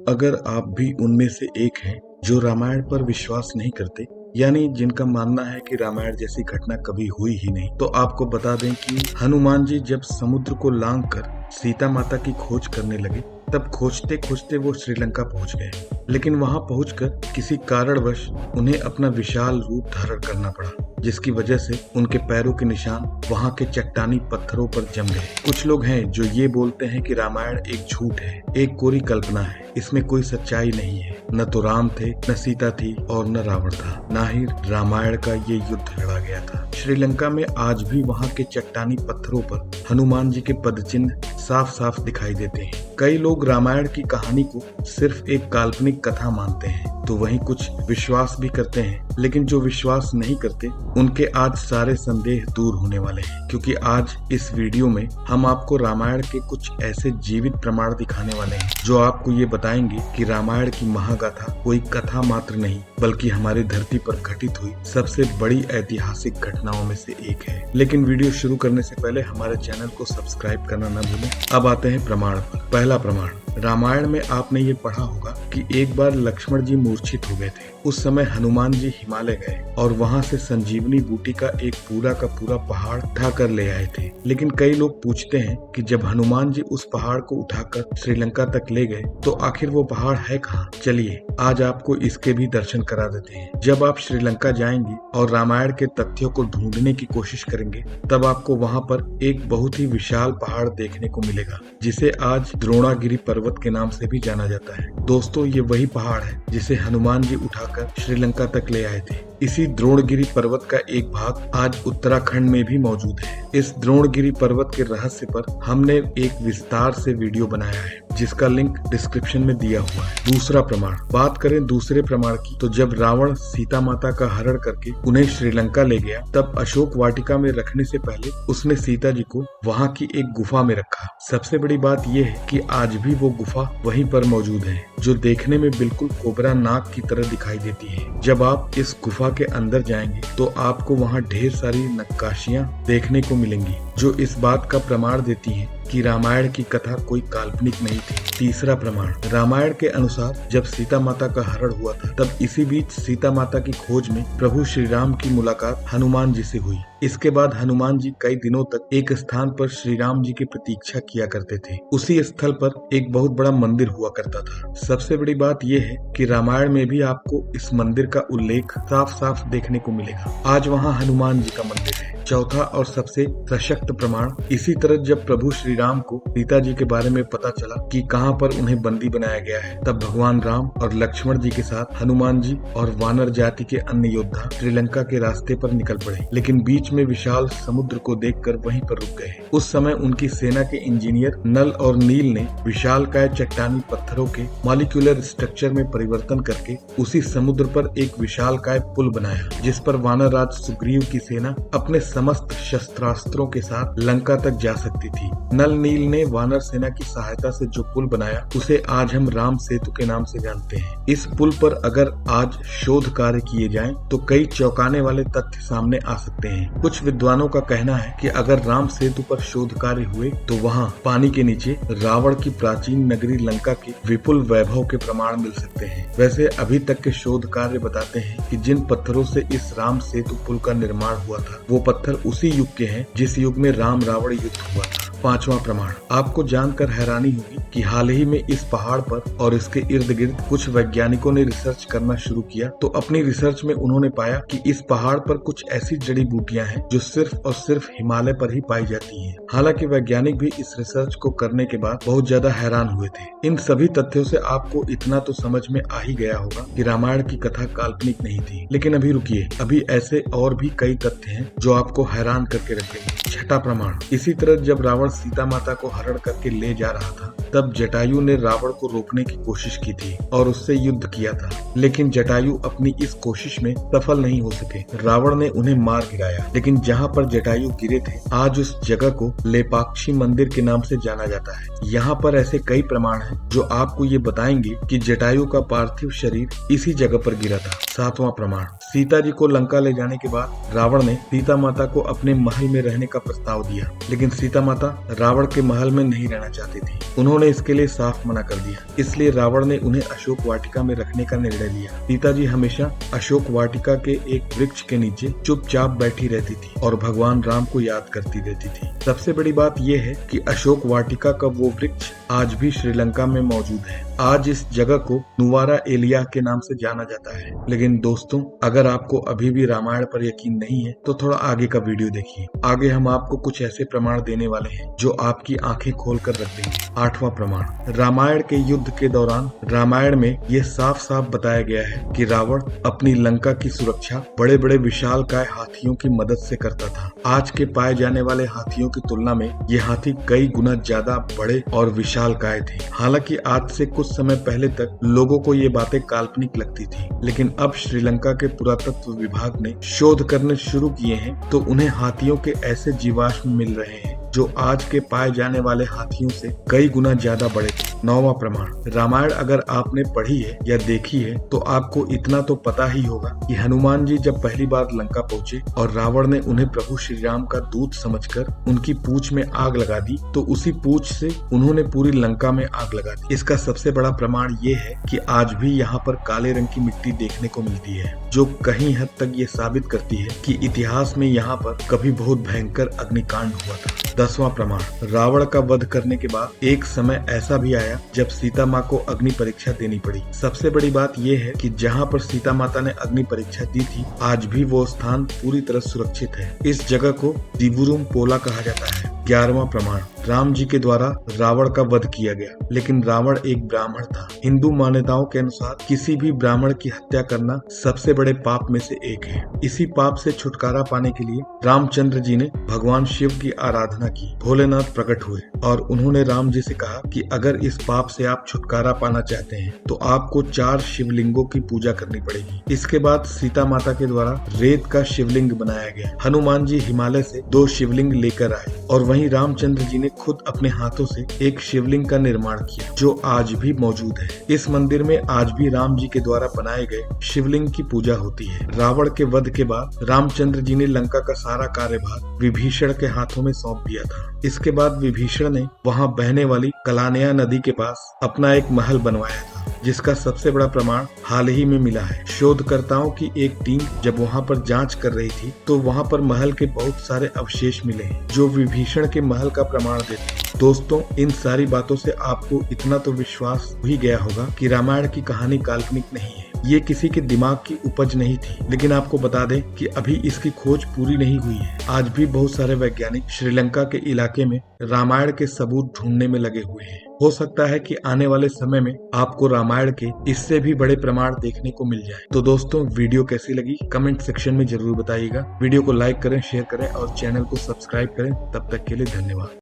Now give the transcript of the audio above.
अगर आप भी उनमें से एक हैं जो रामायण पर विश्वास नहीं करते, यानी जिनका मानना है कि रामायण जैसी घटना कभी हुई ही नहीं, तो आपको बता दें कि हनुमान जी जब समुद्र को लांघकर सीता माता की खोज करने लगे, तब खोजते खोजते वो श्रीलंका पहुंच गए। लेकिन वहां पहुंचकर किसी कारणवश उन्हें अपना विशाल रूप धारण करना पड़ा, जिसकी वजह से उनके पैरों के निशान वहां के चट्टानी पत्थरों पर जम गए। कुछ लोग हैं जो ये बोलते हैं कि रामायण एक झूठ है, एक कोरी कल्पना है, इसमें कोई सच्चाई नहीं है। न तो राम थे, न सीता थी और न रावण था, न ही रामायण का ये युद्ध लड़ा गया था। श्रीलंका में आज भी वहां के चट्टानी पत्थरों पर हनुमान जी के पदचिन्ह साफ साफ दिखाई देते हैं। कई लोग रामायण की कहानी को सिर्फ एक काल्पनिक कथा मानते हैं, तो वहीं कुछ विश्वास भी करते हैं। लेकिन जो विश्वास नहीं करते, उनके आज सारे संदेह दूर होने वाले हैं, क्योंकि आज इस वीडियो में हम आपको रामायण के कुछ ऐसे जीवित प्रमाण दिखाने वाले हैं जो आपको ये बताएंगे कि रामायण की महागाथा कोई कथा मात्र नहीं, बल्कि हमारी धरती पर घटित हुई सबसे बड़ी ऐतिहासिक घटनाओं में से एक है। लेकिन वीडियो शुरू करने से पहले हमारे चैनल को सब्सक्राइब करना न भूलें। अब आते हैं प्रमाण पर। पहला प्रमाण, रामायण में आपने ये पढ़ा होगा कि एक बार लक्ष्मण जी मूर्छित हो गए थे। उस समय हनुमान जी हिमालय गए और वहां से संजीवनी बूटी का एक पूरा का पूरा पहाड़ उठाकर ले आए थे। लेकिन कई लोग पूछते हैं कि जब हनुमान जी उस पहाड़ को उठाकर श्रीलंका तक ले गए, तो आखिर वो पहाड़ है कहाँ? चलिए आज आपको इसके भी दर्शन करा देते हैं। जब आप श्रीलंका जाएंगे और रामायण के तथ्यों को ढूंढने की कोशिश करेंगे, तब आपको वहाँ पर एक बहुत ही विशाल पहाड़ देखने को मिलेगा, जिसे आज द्रोणागिरी पर्वत के नाम से भी जाना जाता है। दोस्तों, ये वही पहाड़ है जिसे हनुमान जी उठाकर श्रीलंका तक ले आए थे। इसी द्रोणगिरी पर्वत का एक भाग आज उत्तराखंड में भी मौजूद है। इस द्रोणगिरी पर्वत के रहस्य पर हमने एक विस्तार से वीडियो बनाया है, जिसका लिंक डिस्क्रिप्शन में दिया हुआ है। दूसरा प्रमाण, बात करें दूसरे प्रमाण की, तो जब रावण सीता माता का हरण करके उन्हें श्रीलंका ले गया, तब अशोक वाटिका में रखने से पहले उसने सीता जी को वहाँ की एक गुफा में रखा। सबसे बड़ी बात यह है कि आज भी वो गुफा वहीं पर मौजूद है, जो देखने में बिल्कुल कोबरा नाग की तरह दिखाई देती है। जब आप इस गुफा के अंदर जाएंगे, तो आपको वहाँ ढेर सारी नक्काशियां देखने को मिलेंगी, जो इस बात का प्रमाण देती हैं कि रामायण की कथा कोई काल्पनिक नहीं थी। तीसरा प्रमाण, रामायण के अनुसार जब सीता माता का हरण हुआ था, तब इसी बीच सीता माता की खोज में प्रभु श्री राम की मुलाकात हनुमान जी से हुई। इसके बाद हनुमान जी कई दिनों तक एक स्थान पर श्री राम जी की प्रतीक्षा किया करते थे। उसी स्थल पर एक बहुत बड़ा मंदिर हुआ करता था। सबसे बड़ी बात यह है कि रामायण में भी आपको इस मंदिर का उल्लेख साफ साफ देखने को मिलेगा। आज वहाँ हनुमान जी का मंदिर है। चौथा और सबसे सशक्त प्रमाण, इसी तरह जब प्रभु श्री राम को सीता जी के बारे में पता चला कि कहां पर उन्हें बंदी बनाया गया है, तब भगवान राम और लक्ष्मण जी के साथ हनुमान जी और वानर जाति के अन्य योद्धा श्रीलंका के रास्ते पर निकल पड़े। लेकिन बीच में विशाल समुद्र को देखकर वहीं पर रुक गए। उस समय उनकी सेना के इंजीनियर नल और नील ने विशालकाय चट्टानी पत्थरों के मॉलिक्यूलर स्ट्रक्चर में परिवर्तन करके उसी समुद्र पर एक विशालकाय पुल बनाया, जिस पर वानर राज सुग्रीव की सेना अपने समस्त शस्त्रास्त्रों के साथ लंका तक जा सकती थी। नल नील ने वानर सेना की सहायता से जो पुल बनाया, उसे आज हम राम सेतु के नाम से जानते हैं। इस पुल पर अगर आज शोध कार्य किए जाएं, तो कई चौंकाने वाले तथ्य सामने आ सकते हैं। कुछ विद्वानों का कहना है कि अगर राम सेतु पर शोध कार्य हुए, तो वहाँ पानी के नीचे रावण की प्राचीन नगरी लंका के विपुल वैभव के प्रमाण मिल सकते हैं। वैसे अभी तक के शोध कार्य बताते हैं कि जिन पत्थरों से इस राम सेतु पुल का निर्माण हुआ था, वो पत्थर उसी युग के हैं जिस युग में राम रावण युद्ध हुआ था। पांचवा प्रमाण, आपको जानकर हैरानी होगी कि हाल ही में इस पहाड़ पर और इसके इर्द गिर्द कुछ वैज्ञानिकों ने रिसर्च करना शुरू किया। तो अपनी रिसर्च में उन्होंने पाया कि इस पहाड़ पर कुछ ऐसी जड़ी बूटियां हैं जो सिर्फ और सिर्फ हिमालय पर ही पाई जाती हैं। हालांकि वैज्ञानिक भी इस रिसर्च को करने के बाद बहुत ज्यादा हैरान हुए थे। इन सभी तथ्यों से आपको इतना तो समझ में आ ही गया होगा कि रामायण की कथा काल्पनिक नहीं थी। लेकिन अभी रुकिए, अभी ऐसे और भी कई तथ्य हैं जो आपको हैरान करके रखेंगे। छठा प्रमाण, इसी तरह जब रावण सीता माता को हरण करके ले जा रहा था, तब जटायु ने रावण को रोकने की कोशिश की थी और उससे युद्ध किया था। लेकिन जटायु अपनी इस कोशिश में सफल नहीं हो सके। रावण ने उन्हें मार गिराया। लेकिन जहाँ पर जटायु गिरे थे, आज उस जगह को लेपाक्षी मंदिर के नाम से जाना जाता है। यहाँ पर ऐसे कई प्रमाण हैं जो आपको ये बताएंगे कि जटायु का पार्थिव शरीर इसी जगह पर गिरा था। सातवां प्रमाण, सीता जी को लंका ले जाने के बाद रावण ने सीता माता को अपने महल में रहने का प्रस्ताव दिया, लेकिन सीता माता रावण के महल में नहीं रहना चाहती थी। उन्होंने इसके लिए साफ मना कर दिया। इसलिए रावण ने उन्हें अशोक वाटिका में रखने का निर्णय लिया। सीता जी हमेशा अशोक वाटिका के एक वृक्ष के नीचे चुपचाप बैठी रहती थी और भगवान राम को याद करती रहती थी। सबसे बड़ी बात यह है कि अशोक वाटिका का वो वृक्ष आज भी श्रीलंका में मौजूद है। आज इस जगह को नुवारा एलिया के नाम से जाना जाता है। लेकिन दोस्तों, अगर आपको अभी भी रामायण पर यकीन नहीं है तो थोड़ा आगे का वीडियो देखिए। आगे हम आपको कुछ ऐसे प्रमाण देने वाले हैं जो आपकी आंखें खोलकर रख देंगे। 8वां प्रमाण, रामायण के युद्ध के दौरान रामायण में ये साफ साफ बताया गया है कि रावण अपनी लंका की सुरक्षा बड़े बड़े विशालकाय हाथियों की मदद से करता था। आज के पाए जाने वाले हाथियों की तुलना में ये हाथी कई गुना ज्यादा बड़े और विशालकाय थे। हालांकि आज से कुछ समय पहले तक लोगों को ये बातें काल्पनिक लगती थी, लेकिन अब श्रीलंका के पुरातत्व विभाग ने शोध करने शुरू किए हैं तो उन्हें हाथियों के ऐसे जीवाश्म मिल रहे हैं जो आज के पाए जाने वाले हाथियों से कई गुना ज्यादा बड़े थे। 9वां प्रमाण, रामायण अगर आपने पढ़ी है या देखी है तो आपको इतना तो पता ही होगा कि हनुमान जी जब पहली बार लंका पहुंचे और रावण ने उन्हें प्रभु श्री राम का दूत समझकर उनकी पूंछ में आग लगा दी तो उसी पूंछ से उन्होंने पूरी लंका में आग लगा दी। इसका सबसे बड़ा प्रमाण ये है कि आज भी यहाँ पर काले रंग की मिट्टी देखने को मिलती है, जो कहीं हद तक ये साबित करती है कि इतिहास में यहाँ पर कभी बहुत भयंकर अग्निकांड हुआ था। 10वां प्रमाण, रावण का वध करने के बाद एक समय ऐसा भी आया जब सीता माँ को अग्नि परीक्षा देनी पड़ी। सबसे बड़ी बात यह है कि जहाँ पर सीता माता ने अग्नि परीक्षा दी थी आज भी वो स्थान पूरी तरह सुरक्षित है। इस जगह को दिबुरुम पोला कहा जाता है। 11वां प्रमाण, राम जी के द्वारा रावण का वध किया गया, लेकिन रावण एक ब्राह्मण था। हिंदू मान्यताओं के अनुसार किसी भी ब्राह्मण की हत्या करना सबसे बड़े पाप में से एक है। इसी पाप से छुटकारा पाने के लिए रामचंद्र जी ने भगवान शिव की आराधना की। भोलेनाथ प्रकट हुए और उन्होंने राम जी से कहा कि अगर इस पाप से आप छुटकारा पाना चाहते हैं तो आपको 4 शिवलिंगों की पूजा करनी पड़ेगी। इसके बाद सीता माता के द्वारा रेत का शिवलिंग बनाया गया। हनुमान जी हिमालय से 2 शिवलिंग लेकर आए और वहीं रामचंद्र जी ने खुद अपने हाथों से एक शिवलिंग का निर्माण किया जो आज भी मौजूद है। इस मंदिर में आज भी राम जी के द्वारा बनाए गए शिवलिंग की पूजा होती है। रावण के वध के बाद रामचंद्र जी ने लंका का सारा कार्यभार विभीषण के हाथों में सौंप दिया था। इसके बाद विभीषण ने वहां बहने वाली कलानया नदी के पास अपना एक महल बनवाया था, जिसका सबसे बड़ा प्रमाण हाल ही में मिला है। शोधकर्ताओं की एक टीम जब वहां पर जांच कर रही थी तो वहां पर महल के बहुत सारे अवशेष मिले हैं जो विभीषण के महल का प्रमाण देते हैं। दोस्तों, इन सारी बातों से आपको इतना तो विश्वास हो ही गया होगा कि रामायण की कहानी काल्पनिक नहीं है। ये किसी के दिमाग की उपज नहीं थी, लेकिन आपको बता दें कि अभी इसकी खोज पूरी नहीं हुई है। आज भी बहुत सारे वैज्ञानिक श्रीलंका के इलाके में रामायण के सबूत ढूंढने में लगे हुए हैं। हो सकता है कि आने वाले समय में आपको रामायण के इससे भी बड़े प्रमाण देखने को मिल जाए। तो दोस्तों, वीडियो कैसी लगी कमेंट सेक्शन में जरूर बताइएगा। वीडियो को लाइक करें, शेयर करें और चैनल को सब्सक्राइब करें। तब तक के लिए धन्यवाद।